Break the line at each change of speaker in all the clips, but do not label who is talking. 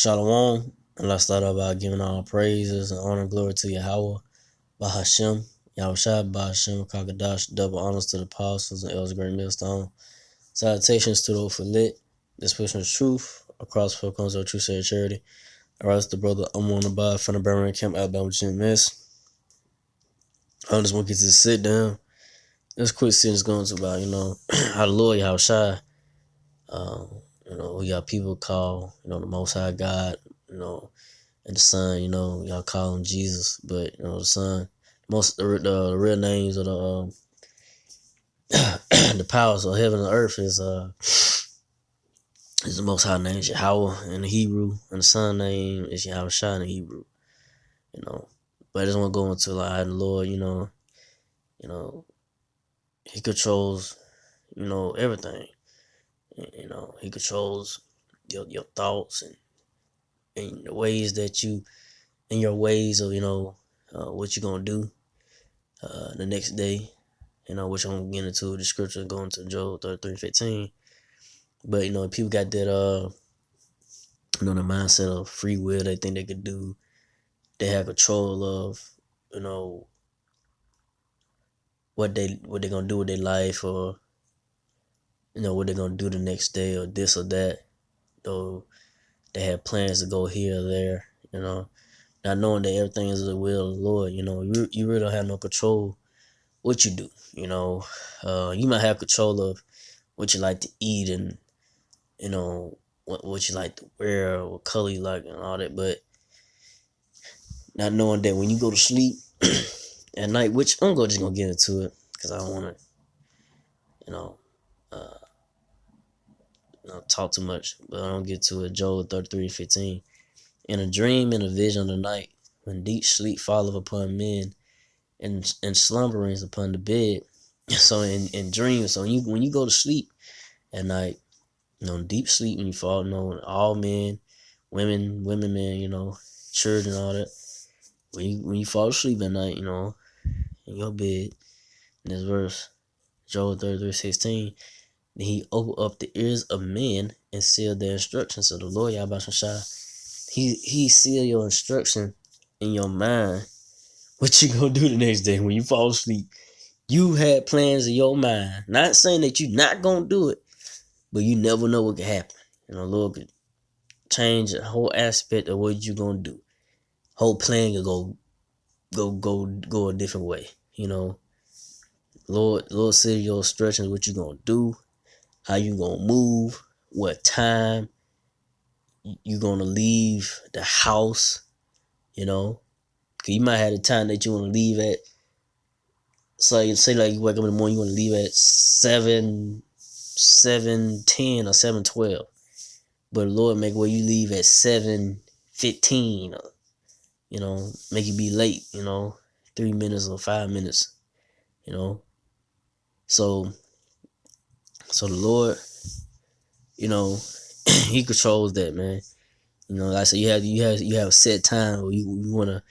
Shalom, and let's start off by giving all praises and honor and glory to Yahweh, Bahashem, Yahushua, Bahashem, Kakadash, double honors to the apostles and elders of Great Millstone. Salutations to those for lit, this person of truth, across four corners of true sacred charity. I rise the brother I'm on the bar from the Birmingham Camp, Alabama, Virginia, Miss. I just want to get to sit down. This quick sentence going to about, how the Lord Yahushua, we got people call, the Most High God, and the Son, y'all call him Jesus, but the Son, the real names of the the powers of heaven and earth is the Most High name is Yahweh in the Hebrew, and the Son name is Yahushua in the Hebrew, But I just want to go into like the Lord, He controls, everything. He controls your thoughts and the ways that you, and your ways of, what you're gonna do the next day, which I'm gonna get into the scripture going to Job 33:15. But people got that the mindset of free will. They think they could do, they have control of, what they're gonna do with their life, or what they're gonna do the next day, or this or that. Though they have plans to go here or there, not knowing that everything is the will of the Lord. You really don't have no control what you do. You might have control of what you like to eat and what you like to wear, or what color you like, and all that, but not knowing that when you go to sleep at night, which I'm just gonna get into it because I don't want to, talk too much, but I don't get to it. Job 33:15. In a dream and a vision of the night, when deep sleep falleth upon men, and slumberings upon the bed. So in dreams, so when you go to sleep at night, deep sleep, when you fall, all men, women, men, children, all that. When you fall asleep at night, in your bed, in this verse, Job 33:16, then he opened up the ears of men and sealed their instructions. So the Lord Yahweh, he sealed your instruction in your mind. What you gonna do the next day when you fall asleep? You had plans in your mind. Not saying that you're not gonna do it, but you never know what could happen. The Lord could change the whole aspect of what you gonna do. Whole plan could go a different way. Lord said your instructions, what you gonna do, how you gonna move, what time you gonna leave the house. Cause you might have the time that you want to leave at. So you say like you wake up in the morning, you want to leave at 7:10 or 7:12, but the Lord make where you leave at 7:15, or make you be late, 3 minutes or 5 minutes, So the Lord, He controls that, man. Like I said, you have a set time where you wanna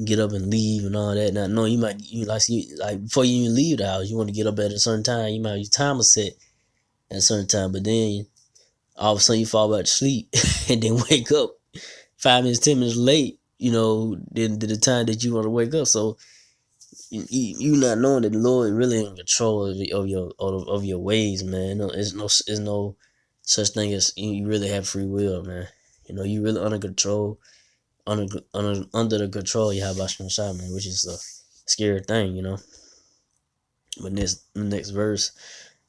get up and leave and all that. Now, no, like before you even leave the house, you want to get up at a certain time. You might have your timer set at a certain time, but then all of a sudden you fall back to sleep and then wake up 5 minutes, 10 minutes late. Than the time that you want to wake up. So you not knowing that the Lord really in control of your ways, man. There's no such thing as you really have free will, man. You really under control, under the control you have Yahweh Shai, man, which is a scary thing, But next verse,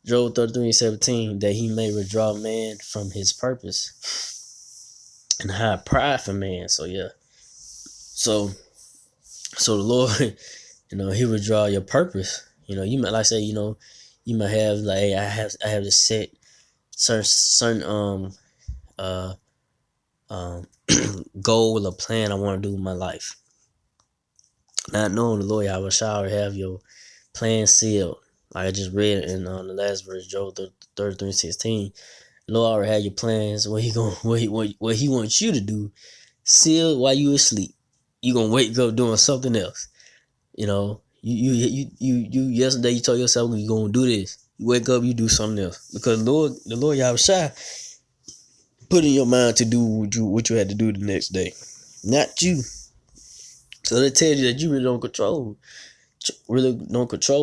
Job 33:17, that he may withdraw man from his purpose and hide pride from man. So yeah, so the Lord, He withdraw your purpose. You might you might have like, hey, I have to set certain goal or plan I want to do in my life. Not knowing the Lord Yahweh shall have your plan sealed. Like I just read in the last verse, Job 33:16. The Lord already had your plans. What he wants you to do, sealed while you asleep. You gonna wake up doing something else. You yesterday you told yourself you're gonna do this. You wake up, you do something else. Because the Lord Yahweh Shai, put in your mind to do what you had to do the next day, not you. So they tell you that you really don't control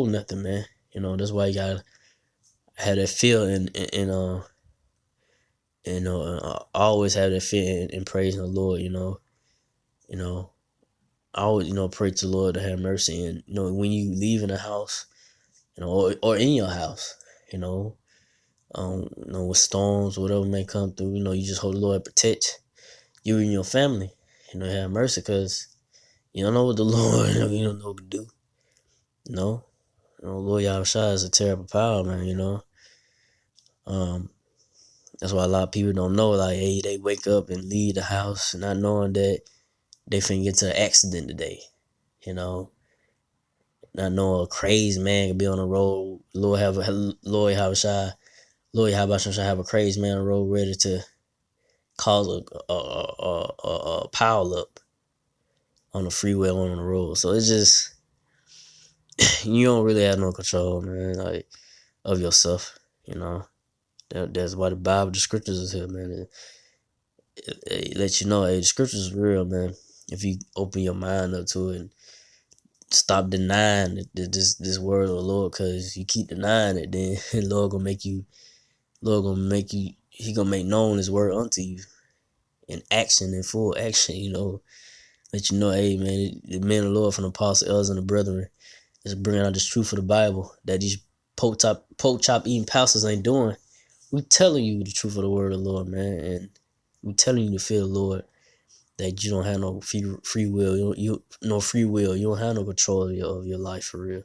nothing, man. That's why you gotta have that feel and always have that fear in praising the Lord. You know, I always pray to the Lord to have mercy, and when you leave in the house, or in your house, with storms, whatever may come through, you just hold the Lord protect you and your family. Have mercy, because you don't know what the Lord, you don't know what to do. Lord Yahushua is a terrible power, man. Um, that's why a lot of people don't know. Like, hey, they wake up and leave the house not knowing that they finna get to an accident today. Not knowing a crazy man could be on the road. Lord Yahushua have a crazy man on the road ready to cause a pile up on the freeway on the road. So it's just you don't really have no control, man, like, of yourself. That's why the Bible, the scriptures is here, man. It lets you know, hey, the scriptures is real, man. If you open your mind up to it and stop denying this word of the Lord, because you keep denying it, then Lord gonna make you, He gonna make known His word unto you in action, in full action. Let you know, hey, man, the men of the Lord from the apostle, elders, and the brethren is bringing out this truth of the Bible that these poke chop eating pastors ain't doing. We telling you the truth of the word of the Lord, man, and we telling you to fear the Lord, that you don't have no free will. You no free will. You don't have no control of your life, for real.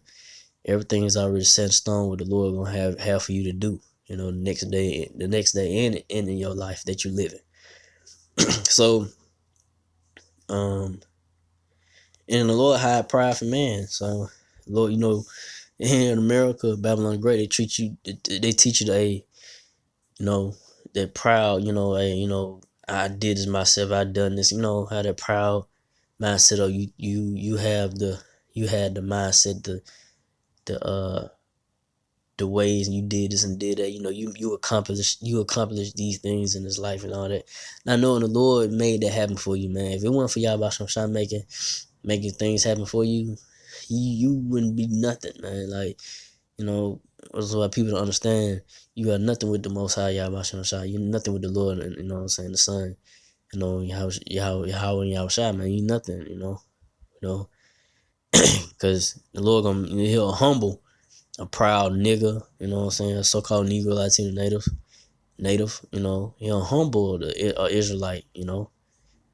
Everything is already set in stone what the Lord gonna have for you to do. The next day, and in your life that you're living. So, and the Lord hide pride from man. So, Lord, here in America, Babylon the Great, they teach you that, they're proud, I did this myself, I done this, how that proud mindset of you had the mindset, the ways, and you did this and did that, you accomplished these things in this life and all that. Now, knowing the Lord made that happen for you, man. If it weren't for y'all about some making things happen for you, you wouldn't be nothing, man. Like, that's why people don't understand. You got nothing with the Most High Yahweh Shai. You nothing with the Lord, and what I'm saying, the Son. Yahweh and Yahweh, man. You nothing, because the Lord He'll humble a proud nigga, what I'm saying, a so-called Negro, Latino native, He'll humble the Israelite,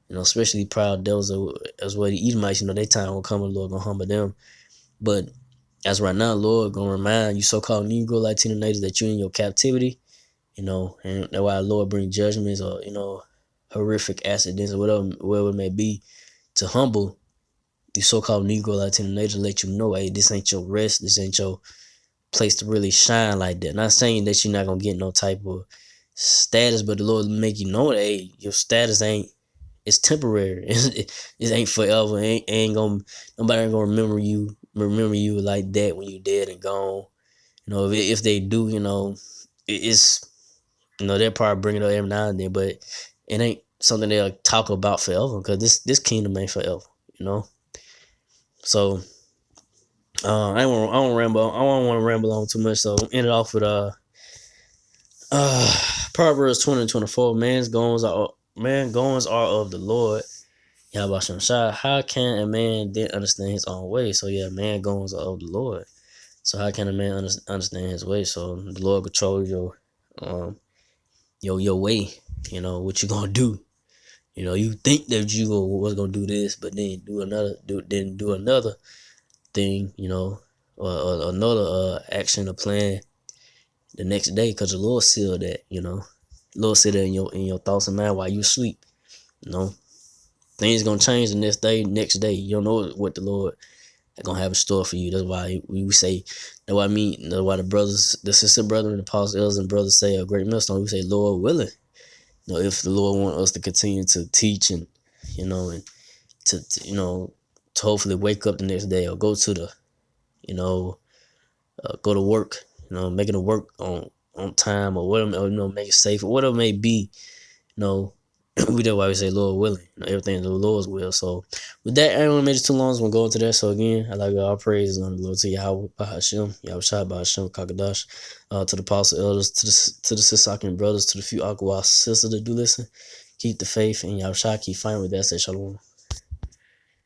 especially proud devils as well. The Edomites, they time will come, and the Lord gonna humble them. But as right now, Lord gonna remind you so-called Negro, Latino natives that you're in your captivity, and that's why the Lord bring judgments, or horrific accidents, or whatever it may be, to humble the so-called Negro, Latino natives, to let you know, hey, this ain't your rest, this ain't your place to really shine like that. Not saying that you're not gonna get no type of status, but the Lord make you know that, hey, your status it's temporary. It ain't forever. Ain't gonna Nobody ain't gonna remember you like that when you dead and gone. If they do, it's they'll probably bring it up every now and then, but it ain't something they'll talk about forever, because this kingdom ain't forever. So I don't ramble. I don't want to ramble on too much. So end it off with Proverbs 20:24. Man's goings are of the Lord. Yahweh Shai. How can a man then understand his own way? So yeah, man goings are of the Lord. So how can a man understand his way? So the Lord controls your way. What you gonna do? You think that you was gonna do this, but then do another thing. Or another action or plan the next day, because the Lord sealed that. Lord said that in your thoughts and mind while you sleep. Things gonna change the next day. You don't know what the Lord is gonna have in store for you. That's why we say, that's why the sister brother and the apostles, elders, and brothers say a great millstone. We say, Lord willing. If the Lord want us to continue to teach, and and to hopefully wake up the next day, or go to the go to work, making it work on time, or whatever, make it safe, or whatever it may be, know, we that's why we say Lord willing. You know, everything the Lord's will. So with that, I don't want to make it too long. So I'm gonna go into that. So again, I like all praise and glory to Yahweh Bahashim, Yahweh Shai Bahashim Kakadash, to the apostle elders, to the Sisakin brothers, to the few Akwa sisters that do listen. Keep the faith and Yahweh Shai keep fighting with that. Say shalom.